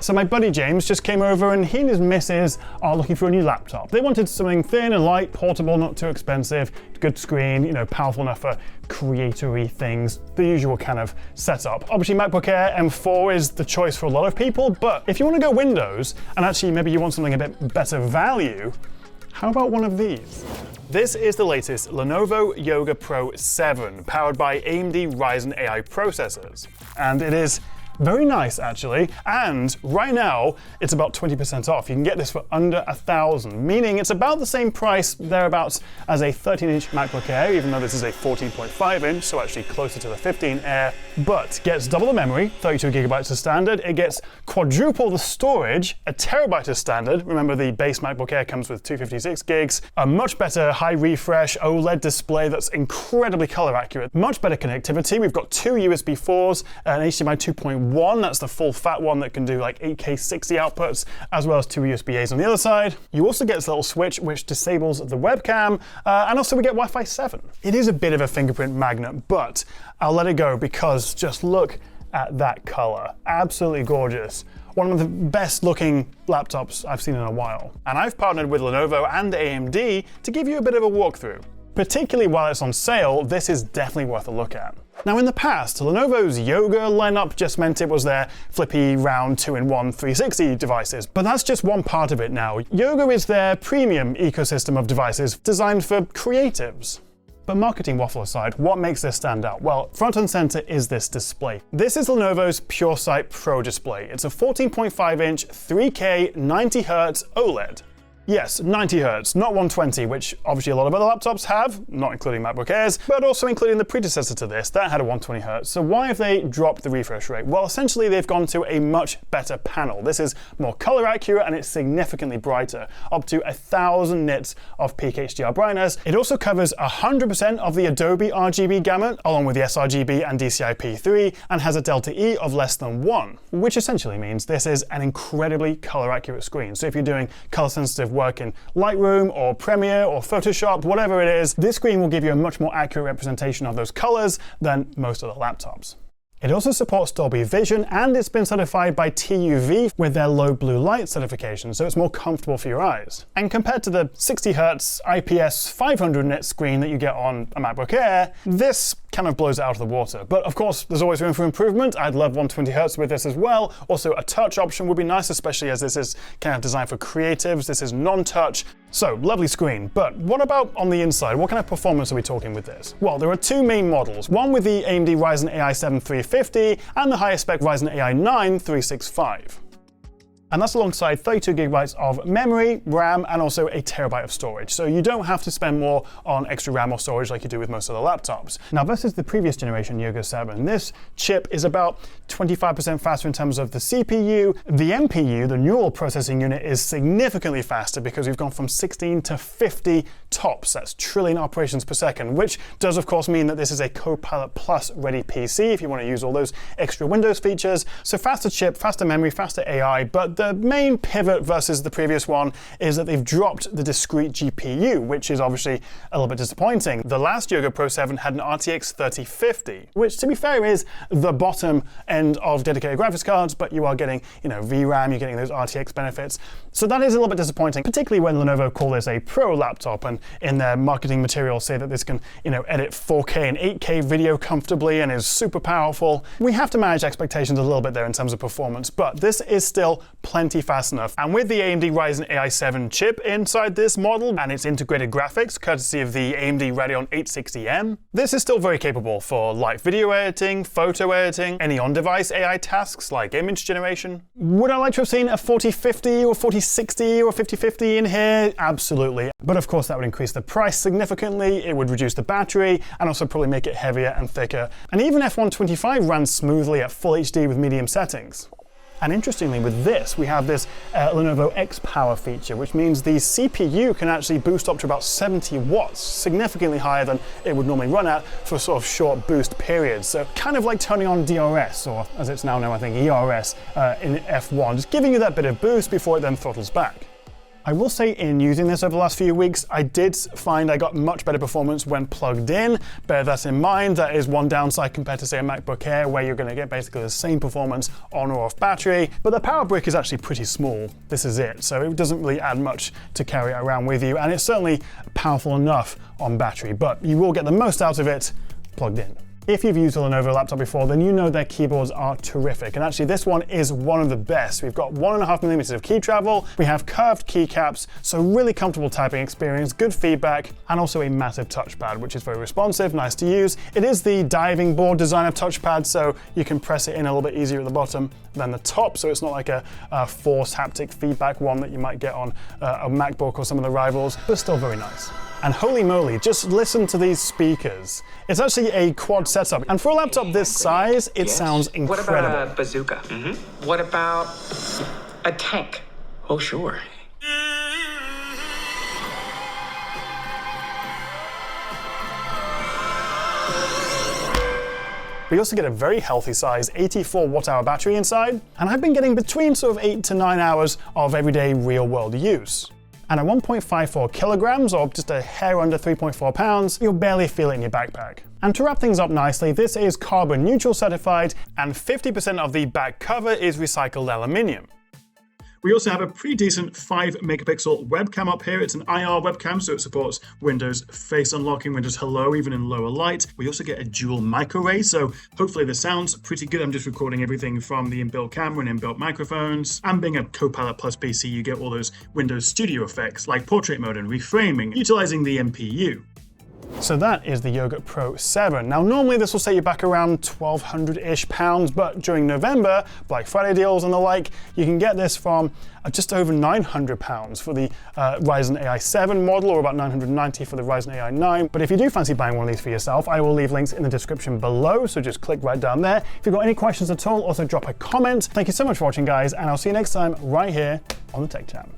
So my buddy James just came over and he and his missus are looking for a new laptop. They wanted something thin and light, portable, not too expensive, good screen, you know, powerful enough for creatory things, the usual kind of setup. Obviously MacBook Air M4 is the choice for a lot of people, but if you want to go Windows and actually maybe you want something a bit better value, how about one of these? This is the latest Lenovo Yoga Pro 7, powered by AMD Ryzen AI processors. And it is very nice, actually, and right now it's about 20% off. You can get this for under $1,000, meaning it's about the same price thereabouts as a 13-inch MacBook Air, even though this is a 14.5-inch, so actually closer to the 15 Air, but gets double the memory, 32 gigabytes as standard. It gets quadruple the storage, a terabyte as standard. Remember, the base MacBook Air comes with 256 gigs, a much better high refresh OLED display that's incredibly color accurate, much better connectivity. We've got two USB 4s, an HDMI 2.1, that's the full fat one that can do like 8K 60 outputs, as well as two USB-As on the other side. You also get this little switch which disables the webcam, and also we get Wi-Fi 7. It is a bit of a fingerprint magnet, but I'll let it go because just look at that color. Absolutely gorgeous. One of the best looking laptops I've seen in a while. And I've partnered with Lenovo and AMD to give you a bit of a walkthrough. Particularly while it's on sale, this is definitely worth a look at. Now in the past, Lenovo's Yoga lineup just meant it was their flippy, round, 2-in-1 360 devices, but that's just one part of it now. Yoga is their premium ecosystem of devices designed for creatives. But marketing waffle aside, what makes this stand out? Well, front and center is this display. This is Lenovo's PureSight Pro display. It's a 14.5-inch 3K 90Hz OLED. Yes, 90 Hz, not 120, which obviously a lot of other laptops have, not including MacBook Airs, but also including the predecessor to this, that had a 120 Hz. So why have they dropped the refresh rate? Well, essentially they've gone to a much better panel. This is more color accurate and it's significantly brighter, up to 1000 nits of peak HDR brightness. It also covers 100% of the Adobe RGB gamut, along with the sRGB and DCI-P3, and has a delta E of less than 1, which essentially means this is an incredibly color accurate screen. So if you're doing color sensitive work in Lightroom or Premiere or Photoshop, whatever it is, this screen will give you a much more accurate representation of those colors than most other laptops. It also supports Dolby Vision, and it's been certified by TUV with their low blue light certification, so it's more comfortable for your eyes. And compared to the 60 Hz IPS 500 nit screen that you get on a MacBook Air, this kind of blows it out of the water. But of course, there's always room for improvement. I'd love 120 Hz with this as well. Also, a touch option would be nice, especially as this is kind of designed for creatives. This is non-touch. So, lovely screen, but what about on the inside? What kind of performance are we talking with this? Well, there are two main models, one with the AMD Ryzen AI 7 350 and the higher spec Ryzen AI 9 365. And that's alongside 32 gigabytes of memory, RAM, and also a terabyte of storage. So you don't have to spend more on extra RAM or storage like you do with most other laptops. Now versus the previous generation Yoga 7, this chip is about 25% faster in terms of the CPU. The NPU, the neural processing unit, is significantly faster because we've gone from 16 to 50 TOPS. That's trillion operations per second, which does of course mean that this is a Copilot Plus ready PC if you want to use all those extra Windows features. So faster chip, faster memory, faster AI, but the main pivot versus the previous one is that they've dropped the discrete GPU, which is obviously a little bit disappointing. The last Yoga Pro 7 had an RTX 3050, which to be fair is the bottom end of dedicated graphics cards, but you are getting, VRAM, you're getting those RTX benefits. So that is a little bit disappointing, particularly when Lenovo call this a pro laptop and in their marketing materials say that this can, edit 4K and 8K video comfortably and is super powerful. We have to manage expectations a little bit there in terms of performance, but this is still plenty fast enough. And with the AMD Ryzen AI 7 chip inside this model and its integrated graphics, courtesy of the AMD Radeon 860M, this is still very capable for light video editing, photo editing, any on-device AI tasks like image generation. Would I like to have seen a 4050 or 4060 or 5050 in here? Absolutely. But of course that would increase the price significantly, it would reduce the battery, and also probably make it heavier and thicker. And even F125 ran smoothly at full HD with medium settings. And interestingly, with this, we have this Lenovo X-Power feature, which means the CPU can actually boost up to about 70 watts, significantly higher than it would normally run at for sort of short boost periods. So kind of like turning on DRS, or as it's now known, I think, ERS in F1, just giving you that bit of boost before it then throttles back. I will say in using this over the last few weeks, I did find I got much better performance when plugged in. Bear that in mind. That is one downside compared to, say, a MacBook Air, where you're going to get basically the same performance on or off battery. But the power brick is actually pretty small. This is it. So it doesn't really add much to carry it around with you. And it's certainly powerful enough on battery, but you will get the most out of it plugged in. If you've used a Lenovo laptop before, then you know their keyboards are terrific. And actually this one is one of the best. We've got 1.5mm of key travel, we have curved keycaps, so really comfortable typing experience, good feedback, and also a massive touchpad, which is very responsive, nice to use. It is the diving board design of touchpad, so you can press it in a little bit easier at the bottom than the top, so it's not like a forced haptic feedback one that you might get on a MacBook or some of the rivals, but still very nice. And holy moly, just listen to these speakers. It's actually a quad setup, and for a laptop this size, it sounds incredible. What about a bazooka? What about a tank? Oh, sure. We also get a very healthy size 84 watt-hour battery inside, and I've been getting between sort of 8 to 9 hours of everyday real-world use. And at 1.54 kilograms, or just a hair under 3.4 pounds, you'll barely feel it in your backpack. And to wrap things up nicely, this is carbon neutral certified, and 50% of the back cover is recycled aluminium. We also have a pretty decent 5 megapixel webcam up here. It's an IR webcam, so it supports Windows Face Unlocking, Windows Hello, even in lower light. We also get a dual mic array, so hopefully this sounds pretty good. I'm just recording everything from the inbuilt camera and inbuilt microphones. And being a Copilot Plus PC, you get all those Windows Studio effects like portrait mode and reframing, utilizing the MPU. So that is the Yoga Pro 7. Now normally this will set you back around 1,200-ish pounds, but during November, Black Friday deals and the like, you can get this from just over 900 pounds for the Ryzen AI 7 model, or about 990 for the Ryzen AI 9. But if you do fancy buying one of these for yourself, I will leave links in the description below, so just click right down there. If you've got any questions at all, also drop a comment. Thank you so much for watching, guys, and I'll see you next time right here on the Tech Chap.